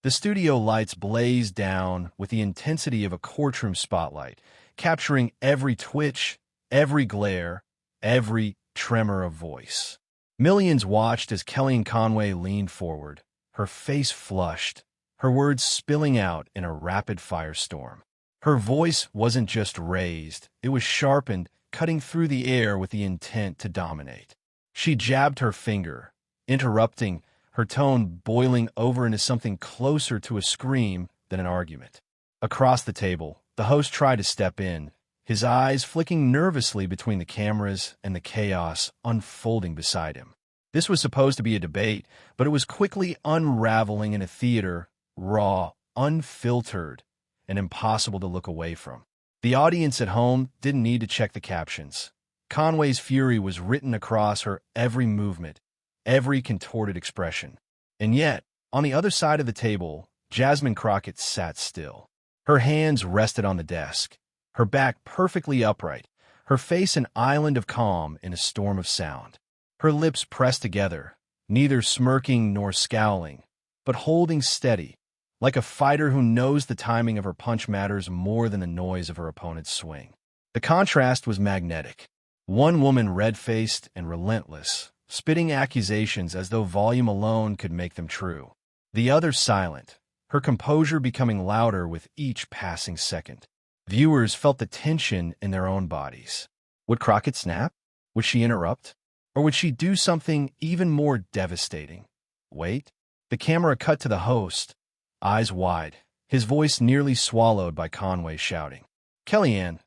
The studio lights blazed down with the intensity of a courtroom spotlight, capturing every twitch, every glare, every tremor of voice. Millions watched as Kellyanne Conway leaned forward, her face flushed, her words spilling out in a rapid firestorm. Her voice wasn't just raised, it was sharpened, cutting through the air with the intent to dominate. She jabbed her finger, interrupting, her tone boiling over into something closer to a scream than an argument. Across the table, the host tried to step in, his eyes flicking nervously between the cameras and the chaos unfolding beside him. This was supposed to be a debate, but it was quickly unraveling in a theater, raw, unfiltered, and impossible to look away from. The audience at home didn't need to check the captions. Conway's fury was written across her every movement, every contorted expression. And yet, on the other side of the table, Jasmine Crockett sat still. Her hands rested on the desk, her back perfectly upright, her face an island of calm in a storm of sound. Her lips pressed together, neither smirking nor scowling, but holding steady, like a fighter who knows the timing of her punch matters more than the noise of her opponent's swing. The contrast was magnetic. One woman red-faced and relentless, spitting accusations as though volume alone could make them true. The other silent, her composure becoming louder with each passing second. Viewers felt the tension in their own bodies. Would Crockett snap? Would she interrupt? Or would she do something even more devastating? Wait. The camera cut to the host, eyes wide, his voice nearly swallowed by Conway shouting, Kellyanne,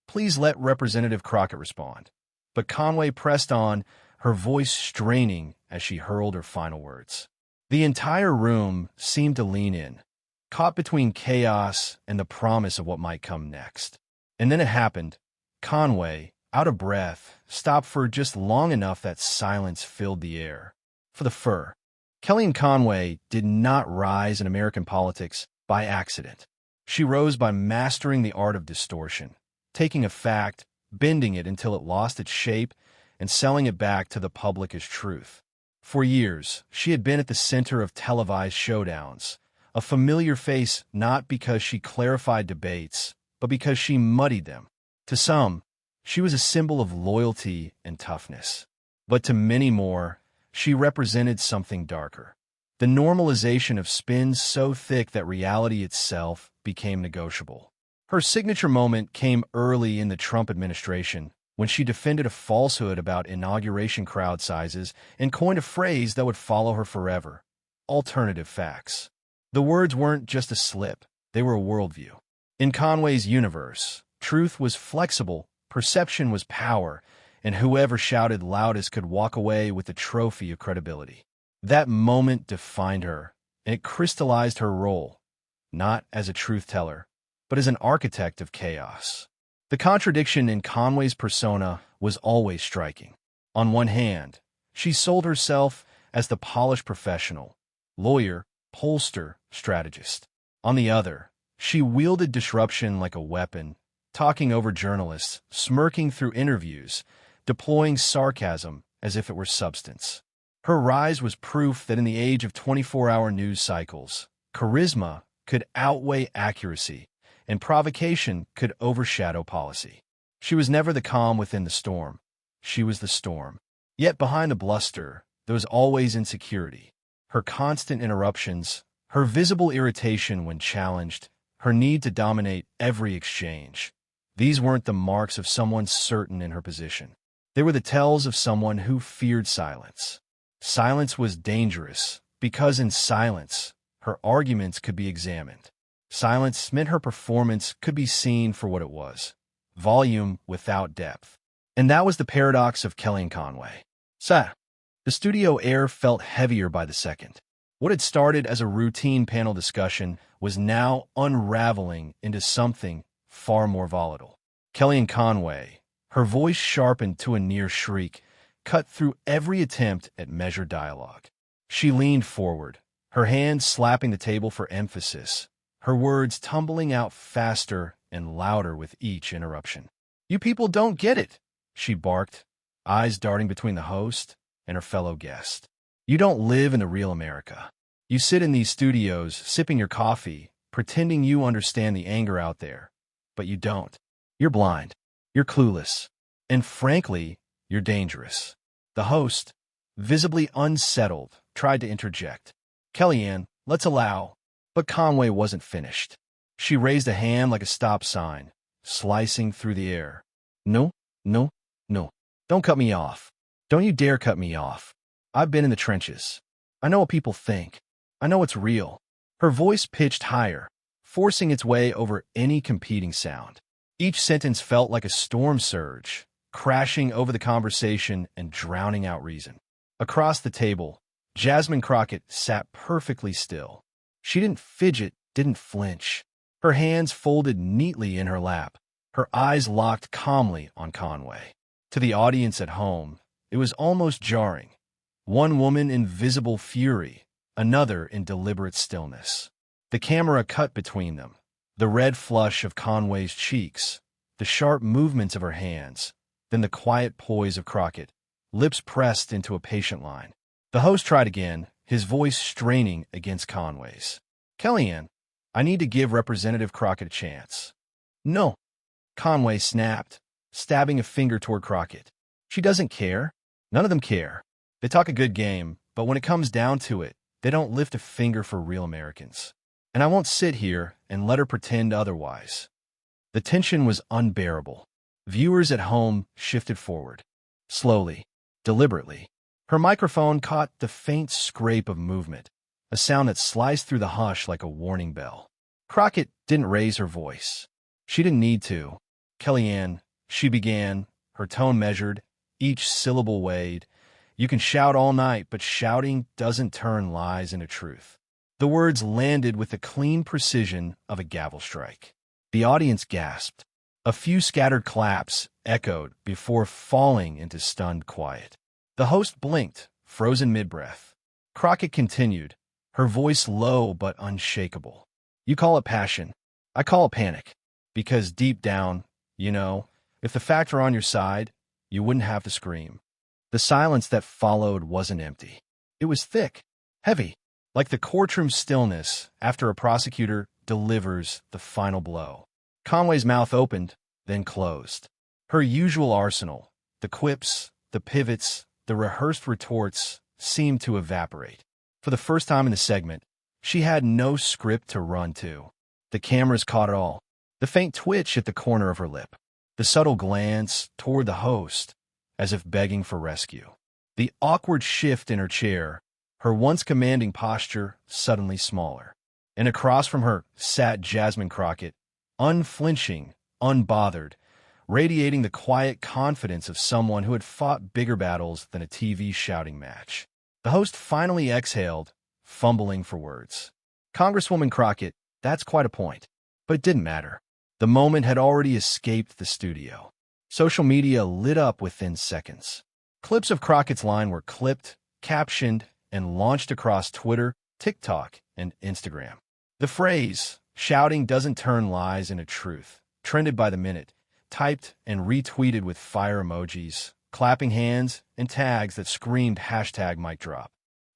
please let Representative Crockett respond." But Conway pressed on, her voice straining as she hurled her final words. The entire room seemed to lean in, caught between chaos and the promise of what might come next. And then it happened. Conway, out of breath, stopped for just long enough that silence filled the air. For the fur. Kellyanne Conway did not rise in American politics by accident. She rose by mastering the art of distortion, taking a fact, bending it until it lost its shape, and selling it back to the public as truth. For years, she had been at the center of televised showdowns, a familiar face not because she clarified debates, but because she muddied them. To some, she was a symbol of loyalty and toughness. But to many more, she represented something darker. The normalization of spins so thick that reality itself became negotiable. Her signature moment came early in the Trump administration, when she defended a falsehood about inauguration crowd sizes and coined a phrase that would follow her forever: alternative facts. The words weren't just a slip, they were a worldview. In Conway's universe, truth was flexible, perception was power, and whoever shouted loudest could walk away with the trophy of credibility. That moment defined her, and it crystallized her role, not as a truth teller, but as an architect of chaos. The contradiction in Conway's persona was always striking. On one hand, she sold herself as the polished professional, lawyer, pollster, strategist. On the other, she wielded disruption like a weapon, talking over journalists, smirking through interviews, deploying sarcasm as if it were substance. Her rise was proof that in the age of 24-hour news cycles, charisma could outweigh accuracy, and provocation could overshadow policy. She was never the calm within the storm. She was the storm. Yet behind the bluster, there was always insecurity. Her constant interruptions, her visible irritation when challenged, her need to dominate every exchange. These weren't the marks of someone certain in her position. They were the tells of someone who feared silence. Silence was dangerous, because in silence, her arguments could be examined. Silence meant her performance could be seen for what it was: volume without depth. And that was the paradox of Kellyanne Conway. The studio air felt heavier by the second. What had started as a routine panel discussion was now unraveling into something far more volatile. Kellyanne Conway, her voice sharpened to a near shriek, cut through every attempt at measured dialogue. She leaned forward, her hands slapping the table for emphasis, her words tumbling out faster and louder with each interruption. "You people don't get it," she barked, eyes darting between the host and her fellow guest. "You don't live in the real America. You sit in these studios, sipping your coffee, pretending you understand the anger out there. But you don't. You're blind. You're clueless. And frankly, you're dangerous. The host, visibly unsettled, tried to interject. Kellyanne, let's allow. But Conway wasn't finished. She raised a hand like a stop sign, slicing through the air. No, no, no. Don't cut me off. Don't you dare cut me off. I've been in the trenches. I know what people think. I know it's real. Her voice pitched higher, forcing its way over any competing sound. Each sentence felt like a storm surge, crashing over the conversation and drowning out reason. Across the table, Jasmine Crockett sat perfectly still. She didn't fidget, didn't flinch. Her hands folded neatly in her lap, her eyes locked calmly on Conway. To the audience at home, it was almost jarring. One woman in visible fury, another in deliberate stillness. The camera cut between them, the red flush of Conway's cheeks, the sharp movements of her hands, then the quiet poise of Crockett, lips pressed into a patient line. The host tried again, his voice straining against Conway's. Kellyanne, I need to give Representative Crockett a chance. No, Conway snapped, stabbing a finger toward Crockett. She doesn't care. None of them care. They talk a good game, but when it comes down to it, they don't lift a finger for real Americans. And I won't sit here and let her pretend otherwise. The tension was unbearable. Viewers at home shifted forward. Slowly, deliberately. Her microphone caught the faint scrape of movement, a sound that sliced through the hush like a warning bell. Crockett didn't raise her voice. She didn't need to. Kellyanne, she began, her tone measured, each syllable weighed. You can shout all night, but shouting doesn't turn lies into truth. The words landed with the clean precision of a gavel strike. The audience gasped. A few scattered claps echoed before falling into stunned quiet. The host blinked, frozen mid-breath. Crockett continued, her voice low but unshakable. You call it passion. I call it panic. Because deep down, you know, if the facts were on your side, you wouldn't have to scream. The silence that followed wasn't empty. It was thick, heavy, like the courtroom stillness after a prosecutor delivers the final blow. Conway's mouth opened, then closed. Her usual arsenal, the quips, the pivots, the rehearsed retorts, seemed to evaporate. For the first time in the segment, she had no script to run to. The cameras caught it all. The faint twitch at the corner of her lip. The subtle glance toward the host, as if begging for rescue. The awkward shift in her chair, her once commanding posture suddenly smaller. And across from her sat Jasmine Crockett, unflinching, unbothered, radiating the quiet confidence of someone who had fought bigger battles than a TV shouting match. The host finally exhaled, fumbling for words. Congresswoman Crockett, that's quite a point. But it didn't matter. The moment had already escaped the studio. Social media lit up within seconds. Clips of Crockett's line were clipped, captioned, and launched across Twitter, TikTok, and Instagram. The phrase, shouting doesn't turn lies into truth, trended by the minute, typed and retweeted with fire emojis, clapping hands, and tags that screamed #MicDrop.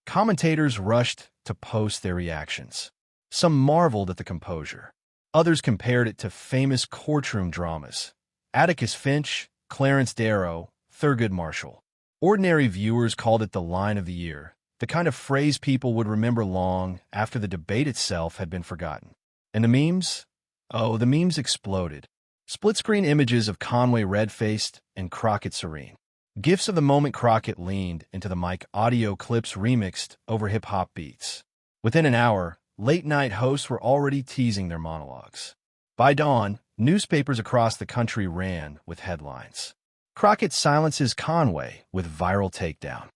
Commentators rushed to post their reactions. Some marveled at the composure. Others compared it to famous courtroom dramas. Atticus Finch, Clarence Darrow, Thurgood Marshall. Ordinary viewers called it the line of the year, the kind of phrase people would remember long after the debate itself had been forgotten. And the memes? Oh, the memes exploded. Split-screen images of Conway red-faced and Crockett serene. GIFs of the moment Crockett leaned into the mic, audio clips remixed over hip-hop beats. Within an hour, late-night hosts were already teasing their monologues. By dawn, newspapers across the country ran with headlines. Crockett silences Conway with viral takedown.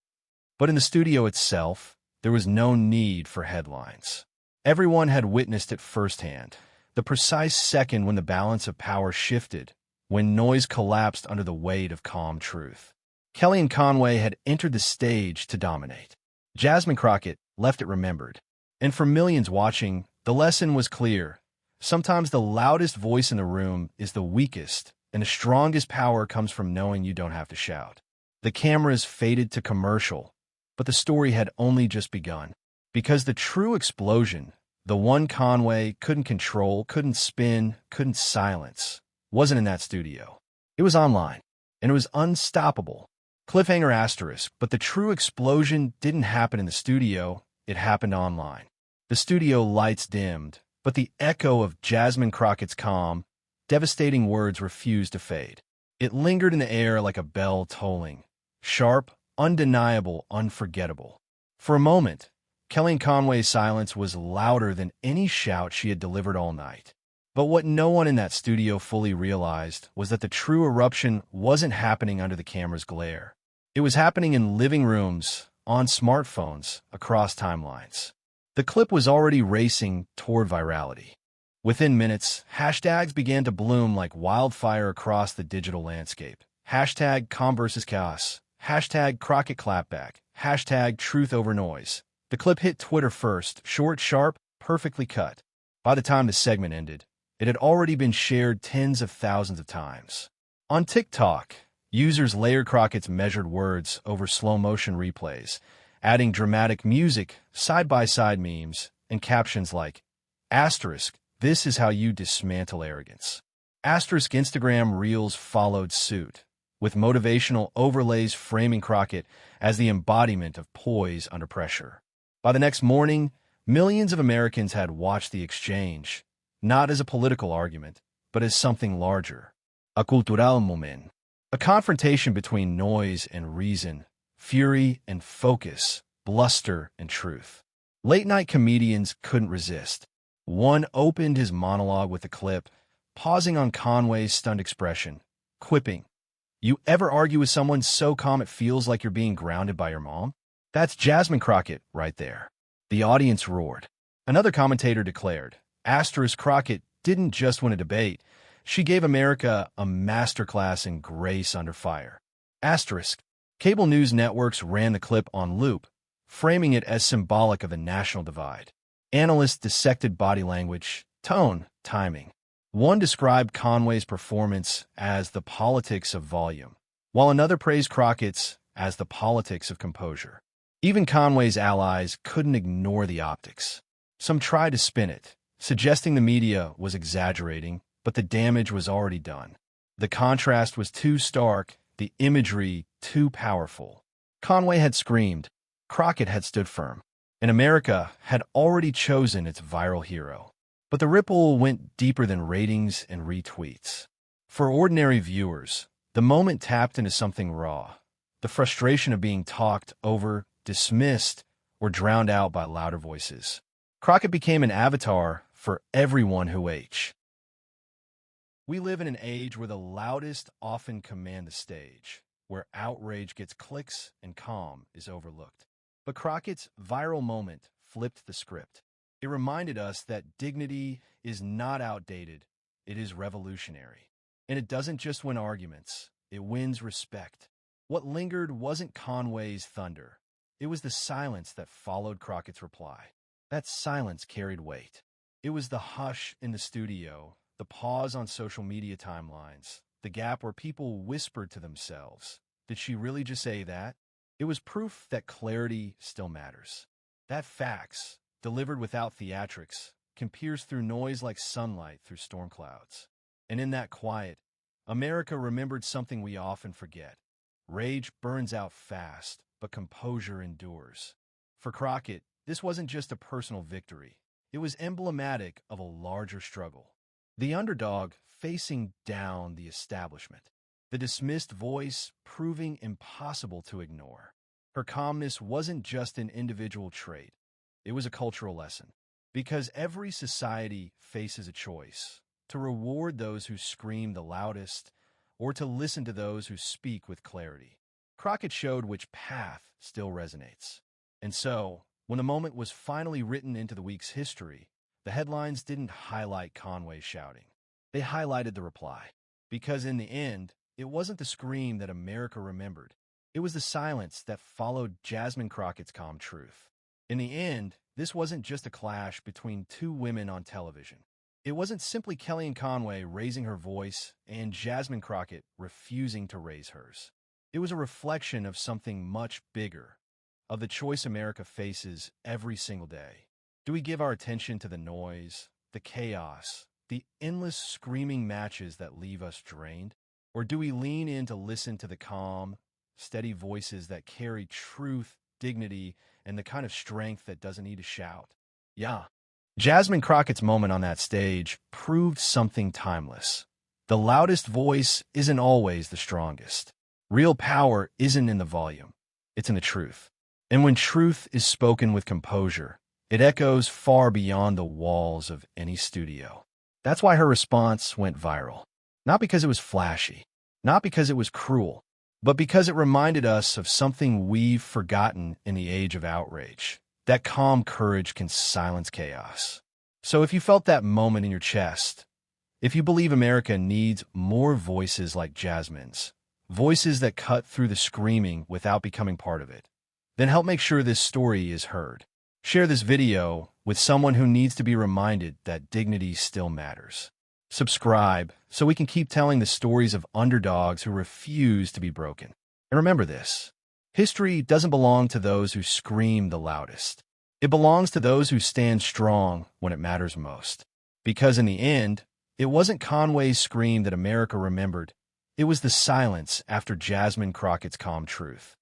But in the studio itself, there was no need for headlines. Everyone had witnessed it firsthand. The precise second when the balance of power shifted, when noise collapsed under the weight of calm truth. Kellyanne Conway had entered the stage to dominate. Jasmine Crockett left it remembered. And for millions watching, the lesson was clear. Sometimes the loudest voice in the room is the weakest, and the strongest power comes from knowing you don't have to shout. The cameras faded to commercial, but the story had only just begun. Because the true explosion, the one Conway couldn't control, couldn't spin, couldn't silence, wasn't in that studio. It was online, and it was unstoppable. Cliffhanger asterisk, but the true explosion didn't happen in the studio, it happened online. The studio lights dimmed, but the echo of Jasmine Crockett's calm, devastating words refused to fade. It lingered in the air like a bell tolling, sharp, undeniable, unforgettable. For a moment, Kellyanne Conway's silence was louder than any shout she had delivered all night. But what no one in that studio fully realized was that the true eruption wasn't happening under the camera's glare. It was happening in living rooms, on smartphones, across timelines. The clip was already racing toward virality. Within minutes, hashtags began to bloom like wildfire across the digital landscape. Hashtag calm versus chaos. Hashtag Crockett clapback. Hashtag truth over noise. The clip hit Twitter first, short, sharp, perfectly cut. By the time the segment ended, it had already been shared tens of thousands of times. On TikTok, users layered Crockett's measured words over slow-motion replays, adding dramatic music, side-by-side memes, and captions like, asterisk, this is how you dismantle arrogance. Asterisk Instagram Reels followed suit, with motivational overlays framing Crockett as the embodiment of poise under pressure. By the next morning, millions of Americans had watched the exchange, not as a political argument, but as something larger. A cultural moment. A confrontation between noise and reason, fury and focus, bluster and truth. Late-night comedians couldn't resist. One opened his monologue with a clip, pausing on Conway's stunned expression, quipping, "You ever argue with someone so calm it feels like you're being grounded by your mom? That's Jasmine Crockett right there." The audience roared. Another commentator declared, asterisk Crockett didn't just win a debate, she gave America a masterclass in grace under fire. Asterisk. Cable news networks ran the clip on loop, framing it as symbolic of a national divide. Analysts dissected body language, tone, timing. One described Conway's performance as the politics of volume, while another praised Crockett's as the politics of composure. Even Conway's allies couldn't ignore the optics. Some tried to spin it, suggesting the media was exaggerating, but the damage was already done. The contrast was too stark, the imagery too powerful. Conway had screamed, Crockett had stood firm, and America had already chosen its viral hero. But the ripple went deeper than ratings and retweets. For ordinary viewers, the moment tapped into something raw, the frustration of being talked over, dismissed, or drowned out by louder voices. Crockett became an avatar for everyone who H. We live in an age where the loudest often command the stage, where outrage gets clicks and calm is overlooked. But Crockett's viral moment flipped the script. It reminded us that dignity is not outdated, it is revolutionary. And it doesn't just win arguments, it wins respect. What lingered wasn't Conway's thunder. It was the silence that followed Crockett's reply. That silence carried weight. It was the hush in the studio, the pause on social media timelines, the gap where people whispered to themselves, did she really just say that? It was proof that clarity still matters. That facts, delivered without theatrics, can pierce through noise like sunlight through storm clouds. And in that quiet, America remembered something we often forget. Rage burns out fast, but composure endures. For Crockett, this wasn't just a personal victory. It was emblematic of a larger struggle. The underdog facing down the establishment. The dismissed voice proving impossible to ignore. Her calmness wasn't just an individual trait. It was a cultural lesson. Because every society faces a choice, to reward those who scream the loudest or to listen to those who speak with clarity. Crockett showed which path still resonates. And so, when the moment was finally written into the week's history, the headlines didn't highlight Conway shouting. They highlighted the reply. Because in the end, it wasn't the scream that America remembered. It was the silence that followed Jasmine Crockett's calm truth. In the end, this wasn't just a clash between two women on television. It wasn't simply Kellyanne Conway raising her voice and Jasmine Crockett refusing to raise hers. It was a reflection of something much bigger, of the choice America faces every single day. Do we give our attention to the noise, the chaos, the endless screaming matches that leave us drained? Or do we lean in to listen to the calm, steady voices that carry truth, dignity, and the kind of strength that doesn't need to shout? Yeah. Jasmine Crockett's moment on that stage proved something timeless. The loudest voice isn't always the strongest. Real power isn't in the volume, it's in the truth. And when truth is spoken with composure, it echoes far beyond the walls of any studio. That's why her response went viral. Not because it was flashy, not because it was cruel, but because it reminded us of something we've forgotten in the age of outrage. That calm courage can silence chaos. So if you felt that moment in your chest, if you believe America needs more voices like Jasmine's, voices that cut through the screaming without becoming part of it, then help make sure this story is heard. Share this video with someone who needs to be reminded that dignity still matters. Subscribe so we can keep telling the stories of underdogs who refuse to be broken. And remember this. History doesn't belong to those who scream the loudest. It belongs to those who stand strong when it matters most. Because in the end, it wasn't Conway's scream that America remembered. It was the silence after Jasmine Crockett's calm truth.